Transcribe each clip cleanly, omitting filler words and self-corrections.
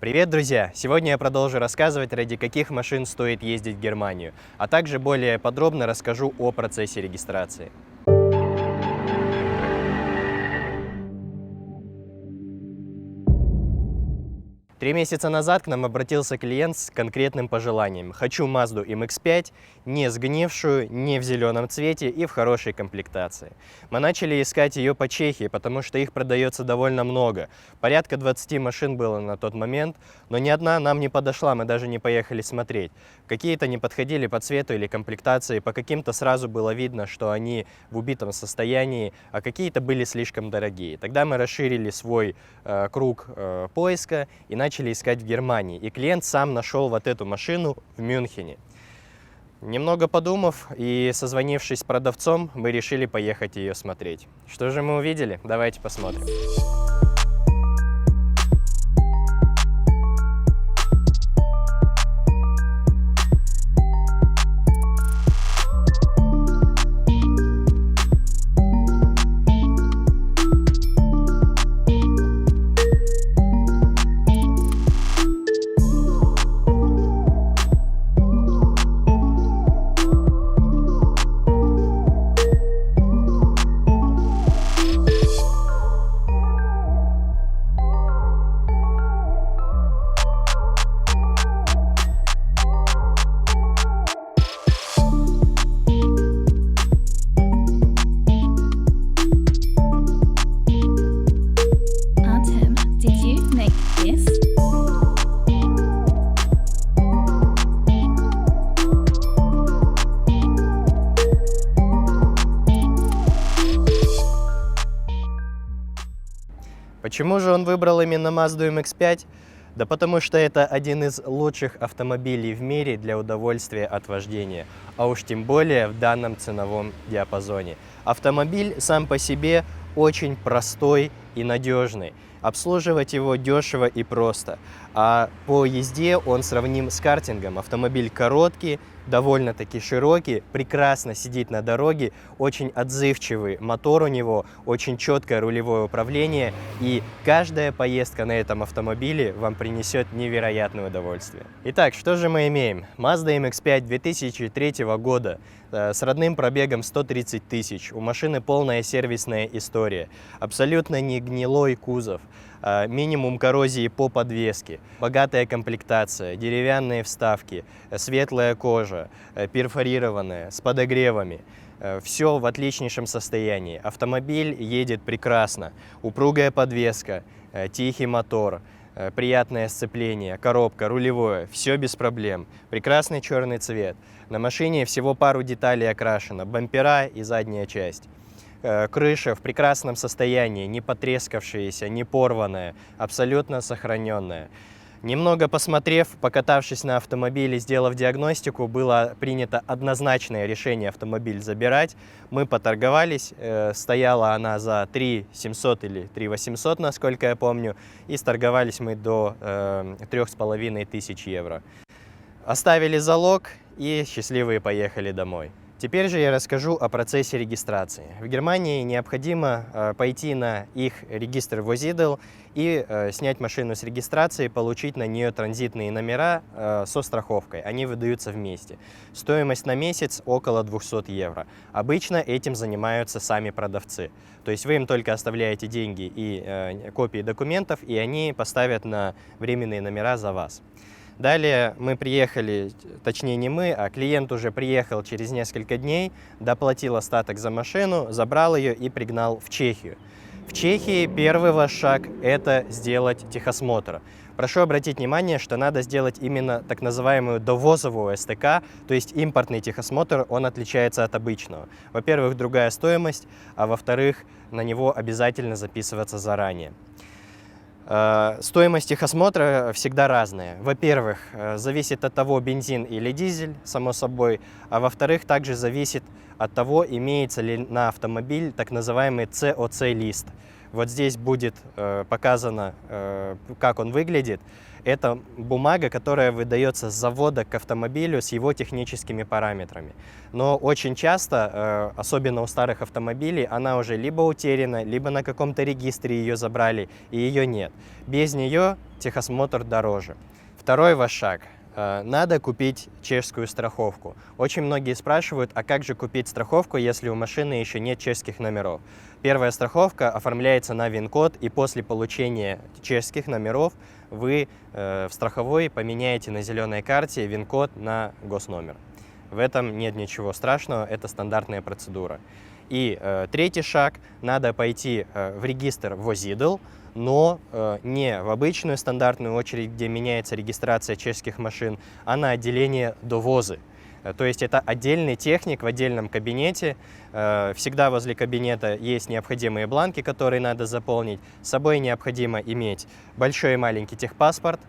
Привет, друзья! Сегодня я продолжу рассказывать, ради каких машин стоит ездить в Германию, а также более подробно расскажу о процессе регистрации. 3 месяца назад к нам обратился клиент с конкретным пожеланием. Хочу Mazda MX-5, не сгнившую, не в зеленом цвете и в хорошей комплектации. Мы начали искать ее по Чехии, потому что их продается довольно много. Порядка 20 машин было на тот момент, но ни одна нам не подошла, мы даже не поехали смотреть. Какие-то не подходили по цвету или комплектации, по каким-то сразу было видно, что они в убитом состоянии, а какие-то были слишком дорогие. Тогда мы расширили свой круг поиска и начали искать в Германии. И клиент сам нашел вот эту машину в Мюнхене. Немного подумав и созвонившись с продавцом, мы решили поехать ее смотреть. Что же мы увидели? Давайте посмотрим. Почему же он выбрал именно Mazda MX-5? Да потому что это один из лучших автомобилей в мире для удовольствия от вождения, а уж тем более в данном ценовом диапазоне. Автомобиль сам по себе очень простой и надежный. Обслуживать его дешево и просто. А по езде он сравним с картингом. Автомобиль короткий, довольно-таки широкий, прекрасно сидит на дороге, очень отзывчивый мотор у него, очень четкое рулевое управление, и каждая поездка на этом автомобиле вам принесет невероятное удовольствие. Итак, что же мы имеем? Mazda MX-5 2003 года с родным пробегом 130 тысяч. У машины полная сервисная история, абсолютно не гнилой кузов, минимум коррозии по подвеске, богатая комплектация, деревянные вставки, светлая кожа, перфорированная, с подогревами. Все в отличнейшем состоянии. Автомобиль едет прекрасно, упругая подвеска, тихий мотор, приятное сцепление, коробка, рулевое, все без проблем. Прекрасный черный цвет. На машине всего пару деталей окрашено, бампера и задняя часть. Крыша в прекрасном состоянии, не потрескавшаяся, не порванная, абсолютно сохраненная. Немного посмотрев, покатавшись на автомобиле, сделав диагностику, было принято однозначное решение автомобиль забирать. Мы поторговались, стояла она за 3 700 или 3 800, насколько я помню, и сторговались мы до 3500 евро. Оставили залог и счастливые поехали домой. Теперь же я расскажу о процессе регистрации. В Германии необходимо пойти на их регистр ВОЗИДЛ и снять машину с регистрации, получить на нее транзитные номера со страховкой. Они выдаются вместе. Стоимость на месяц около 200 евро. Обычно этим занимаются сами продавцы. То есть вы им только оставляете деньги и копии документов, и они поставят на временные номера за вас. Далее мы приехали, точнее не мы, а клиент уже приехал через несколько дней, доплатил остаток за машину, забрал ее и пригнал в Чехию. В Чехии первый ваш шаг – это сделать техосмотр. Прошу обратить внимание, что надо сделать именно так называемую довозовую СТК, то есть импортный техосмотр, он отличается от обычного. Во-первых, другая стоимость, а во-вторых, на него обязательно записываться заранее. Стоимость техосмотра всегда разная. Во-первых, зависит от того, бензин или дизель, само собой, а во-вторых, также зависит от того, имеется ли на автомобиль так называемый COC-лист. Вот здесь будет показано, как он выглядит. Это бумага, которая выдается с завода к автомобилю с его техническими параметрами. Но очень часто, особенно у старых автомобилей, она уже либо утеряна, либо на каком-то регистре ее забрали, и ее нет. Без нее техосмотр дороже. Второй ваш шаг. Надо купить чешскую страховку. Очень многие спрашивают, а как же купить страховку, если у машины еще нет чешских номеров? Первая страховка оформляется на ВИН-код, и после получения чешских номеров вы в страховой поменяете на зеленой карте ВИН-код на госномер. В этом нет ничего страшного, это стандартная процедура. И третий шаг, надо пойти в регистр ВОЗИДЛ, но не в обычную стандартную очередь, где меняется регистрация чешских машин, а на отделение довозы. То есть это отдельный техник в отдельном кабинете. Всегда возле кабинета есть необходимые бланки, которые надо заполнить. С собой необходимо иметь большой и маленький техпаспорт,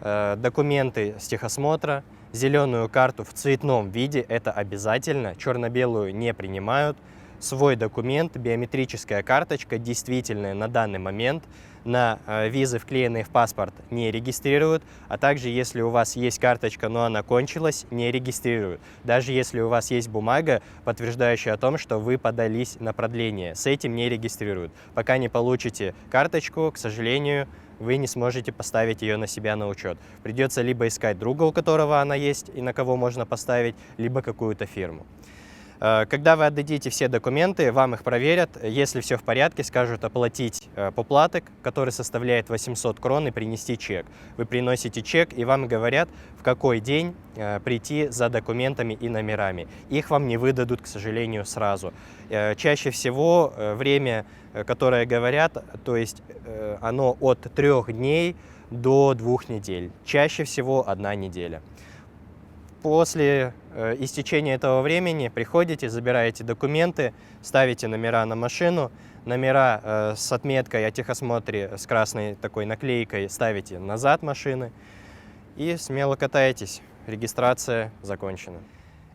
документы с техосмотра, зеленую карту в цветном виде, это обязательно, черно-белую не принимают, свой документ, биометрическая карточка, действительная на данный момент, на визы, вклеенные в паспорт, не регистрируют, а также, если у вас есть карточка, но она кончилась, не регистрируют. Даже если у вас есть бумага, подтверждающая о том, что вы подались на продление, с этим не регистрируют. Пока не получите карточку, к сожалению, вы не сможете поставить ее на себя на учет. Придется либо искать друга, у которого она есть и на кого можно поставить, либо какую-то фирму. Когда вы отдадите все документы, вам их проверят. Если все в порядке, скажут оплатить поплаток, который составляет 800 крон, и принести чек. Вы приносите чек, и вам говорят, в какой день прийти за документами и номерами. Их вам не выдадут, к сожалению, сразу. Чаще всего время, которое говорят, то есть оно от 3 дней до 2 недель. Чаще всего 1 неделя. После истечения этого времени приходите, забираете документы, ставите номера на машину, номера с отметкой о техосмотре с красной такой наклейкой ставите назад машины и смело катаетесь. Регистрация закончена.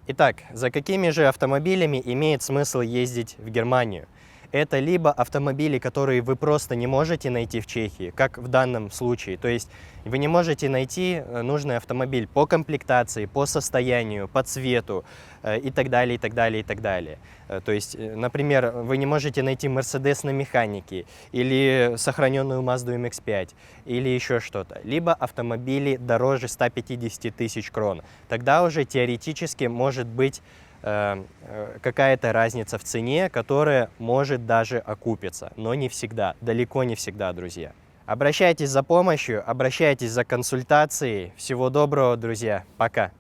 Итак, за какими же автомобилями имеет смысл ездить в Германию? Это либо автомобили, которые вы просто не можете найти в Чехии, как в данном случае. То есть вы не можете найти нужный автомобиль по комплектации, по состоянию, по цвету и так далее, и так далее, и так далее. То есть, например, вы не можете найти Mercedes на механике или сохраненную Mazda MX-5 или еще что-то. Либо автомобили дороже 150 тысяч крон. Тогда уже теоретически может быть какая-то разница в цене, которая может даже окупиться, но не всегда, далеко не всегда, друзья. Обращайтесь за помощью, обращайтесь за консультацией. Всего доброго, друзья. Пока.